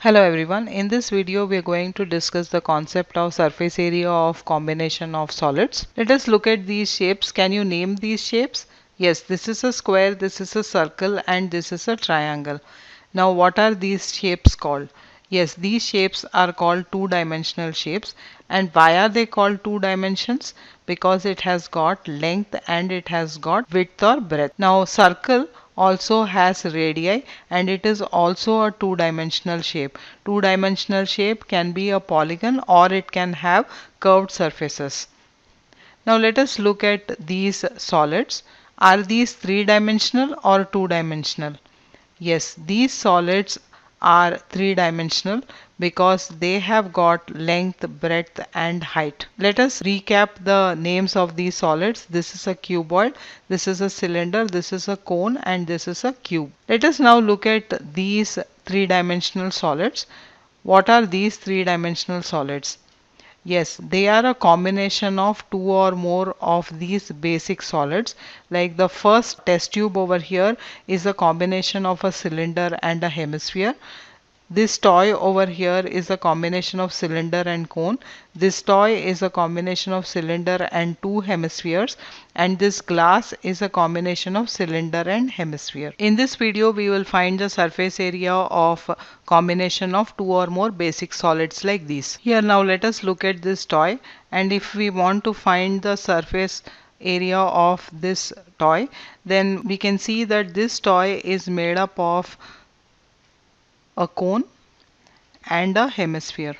Hello everyone, in this video we are going to discuss the concept of surface area of combination of solids. Let us look at these shapes. Can you name these shapes? Yes, this is a square, this is a circle and this is a triangle. Now what are these shapes called? Yes, these shapes are called two-dimensional shapes. And why are they called two dimensions? Because it has got length and it has got width or breadth. Now circle also has radii and it is also a two-dimensional shape. Two-dimensional shape can be a polygon or it can have curved surfaces. Now let us look at these solids. Are these three-dimensional or two-dimensional? Yes, these solids are three-dimensional because they have got length, breadth and height. Let us recap the names of these solids. This is a cuboid, this is a cylinder, this is a cone and this is a cube. Let us now look at these three-dimensional solids. What are these three-dimensional solids? Yes, they are a combination of two or more of these basic solids. Like the first test tube over here is a combination of a cylinder and a hemisphere. This toy over here is a combination of cylinder and cone. This toy is a combination of cylinder and two hemispheres. And this glass is a combination of cylinder and hemisphere. In this video, we will find the surface area of combination of two or more basic solids like these. Here now let us look at this toy. And if we want to find the surface area of this toy, then we can see that this toy is made up of a cone and a hemisphere.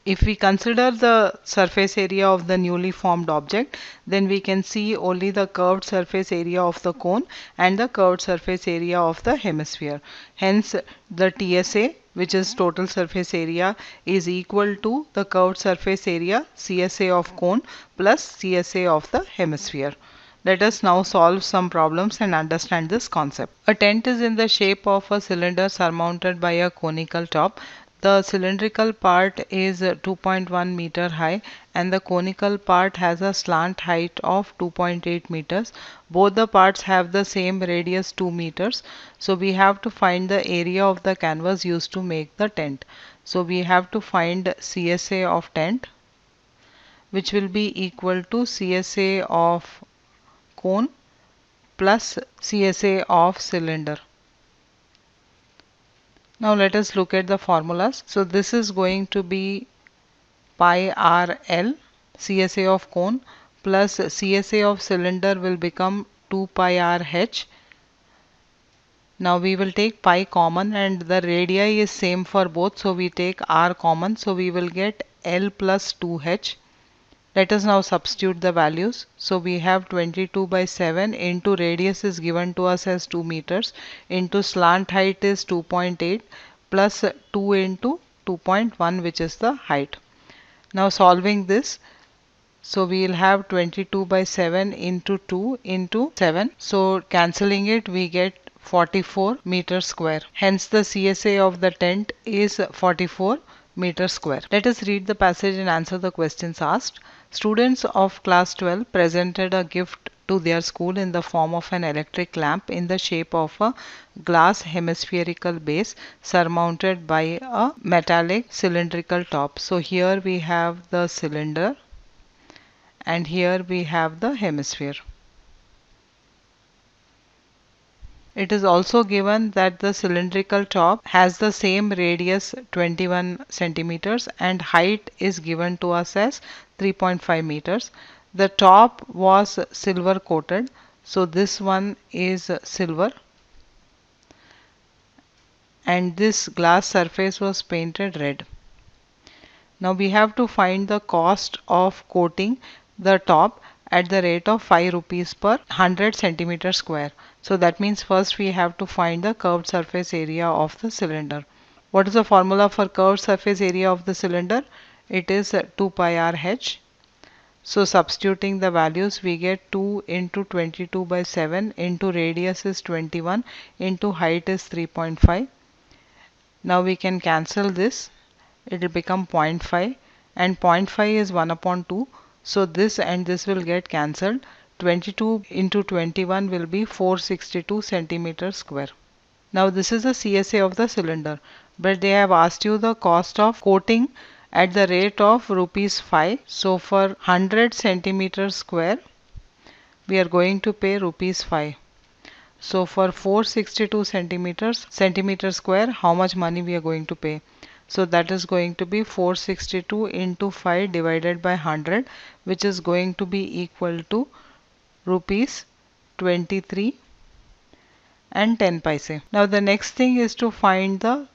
If we consider the surface area of the newly formed object, then we can see only the curved surface area of the cone and the curved surface area of the hemisphere. Hence, the TSA, which is total surface area, is equal to the curved surface area CSA of cone plus CSA of the hemisphere. Let us now solve some problems and understand this concept. A tent is in the shape of a cylinder surmounted by a conical top. The cylindrical part is 2.1 meter high and the conical part has a slant height of 2.8 meters. Both the parts have the same radius 2 meters. So we have to find the area of the canvas used to make the tent. So we have to find CSA of tent, which will be equal to CSA of cone plus CSA of cylinder. Now let us look at the formulas. So this is going to be pi RL CSA of cone plus CSA of cylinder will become 2 pi RH. Now we will take pi common and the radii is same for both, so we take R common, so we will get L plus 2H. Let us now substitute the values. So we have 22 by 7 into radius is given to us as 2 meters into slant height is 2.8 plus 2 into 2.1, which is the height. Now solving this, so we will have 22 by 7 into 2 into 7. So cancelling it, we get 44 meters square. Hence the CSA of the tent is 44 meters square. Let us read the passage and answer the questions asked. Students of class 12 presented a gift to their school in the form of an electric lamp in the shape of a glass hemispherical base surmounted by a metallic cylindrical top. So here we have the cylinder and here we have the hemisphere. It is also given that the cylindrical top has the same radius 21 centimeters and height is given to us as 3.5 meters. The top was silver coated, so this one is silver, and this glass surface was painted red. Now we have to find the cost of coating the top at the rate of 5 rupees per 100 centimeter square. So that means first we have to find the curved surface area of the cylinder. What is the formula for curved surface area of the cylinder? It is 2 pi RH. So substituting the values, we get 2 into 22 by 7 into radius is 21 into height is 3.5. Now we can cancel this. It will become 0.5 and 0.5 is 1 upon 2. So this and this will get cancelled. 22 into 21 will be 462 centimeters square. Now this is the CSA of the cylinder, but they have asked you the cost of coating at the rate of rupees 5. So for 100 centimeters square, we are going to pay rupees 5. So for 462 centimeter square, how much money we are going to pay? So that is going to be 462 into 5 divided by 100, which is going to be equal to rupees 23 and 10 paise. Now the next thing is to find the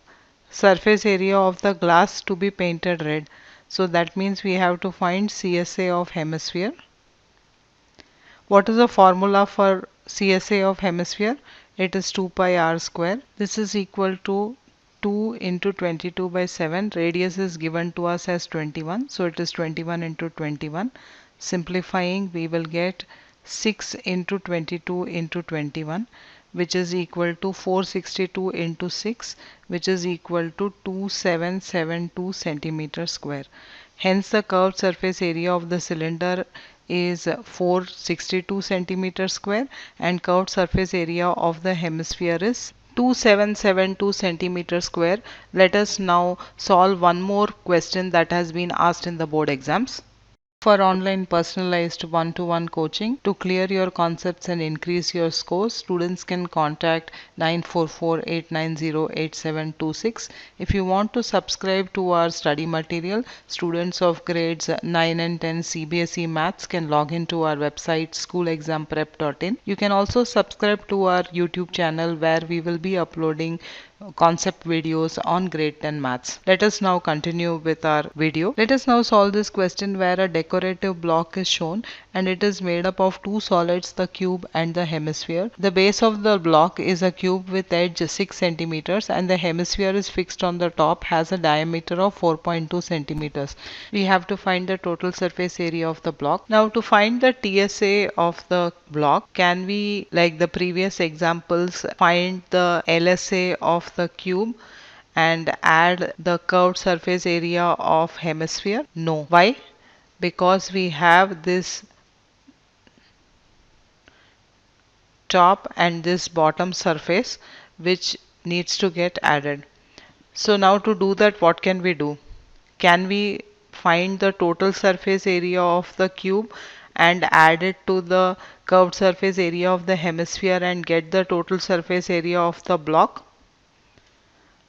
surface area of the glass to be painted red. So that means we have to find CSA of hemisphere. What is the formula for CSA of hemisphere? It is 2 pi r square. This is equal to 2 into 22 by 7. Radius is given to us as 21. So it is 21 into 21. Simplifying, we will get 6 into 22 into 21, which is equal to 462 into 6, which is equal to 2772 centimeters square. Hence the curved surface area of the cylinder is 462 centimeters square and curved surface area of the hemisphere is 2772 centimeters square. Let us now solve one more question that has been asked in the board exams. For online personalized one-to-one coaching, to clear your concepts and increase your scores, students can contact 944-890-8726. If you want to subscribe to our study material, students of grades 9 and 10 CBSE Maths can log into our website schoolexamprep.in. You can also subscribe to our YouTube channel where we will be uploading concept videos on grade 10 maths. Let us now continue with our video. Let us now solve this question where a decorative block is shown and it is made up of two solids, the cube and the hemisphere. The base of the block is a cube with edge 6 centimeters and the hemisphere is fixed on the top, has a diameter of 4.2 centimeters. We have to find the total surface area of the block. Now to find the TSA of the block, can we, like the previous examples, find the LSA of the cube and add the curved surface area of hemisphere? No. Why? Because we have this top and this bottom surface which needs to get added. So now to do that, what can we do? Can we find the total surface area of the cube and add it to the curved surface area of the hemisphere and get the total surface area of the block?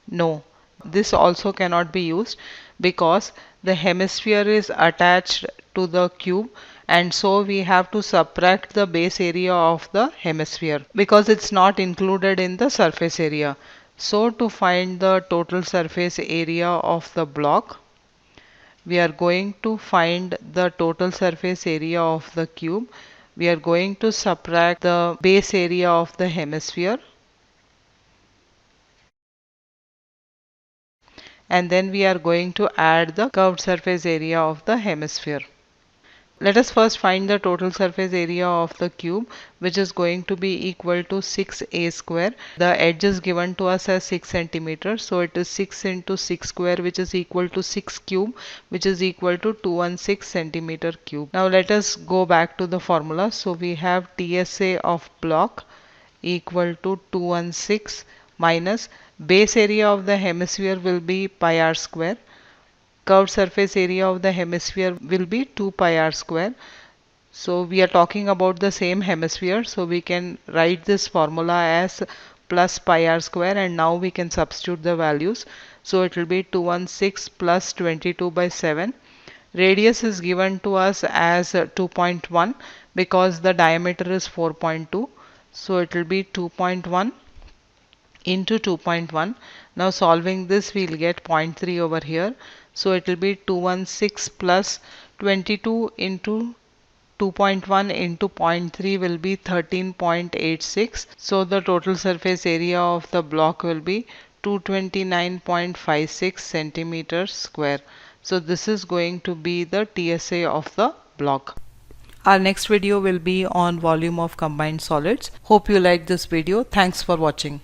No, this also cannot be used because the hemisphere is attached to the cube and so we have to subtract the base area of the hemisphere because it's not included in the surface area. So to find the total surface area of the block, we are going to find the total surface area of the cube. We are going to subtract the base area of the hemisphere. And then we are going to add the curved surface area of the hemisphere. Let us first find the total surface area of the cube, which is going to be equal to 6a square. The edge is given to us as 6 centimeters, so it is 6 into 6 square, which is equal to 6 cube, which is equal to 216 centimeter cube. Now let us go back to the formula. So we have TSA of block equal to 216 minus base area of the hemisphere will be pi r square. Curved surface area of the hemisphere will be 2 pi r square. So we are talking about the same hemisphere, so we can write this formula as plus pi r square and now we can substitute the values. So it will be 216 plus 22 by 7. Radius is given to us as 2.1 because the diameter is 4.2. So it will be 2.1 into 2.1. Now solving this, we'll get 0.3 over here. So it will be 216 plus 22 into 2.1 into 0.3 will be 13.86. So the total surface area of the block will be 229.56 centimeters square. So this is going to be the TSA of the block. Our next video will be on volume of combined solids. Hope you liked this video. Thanks for watching.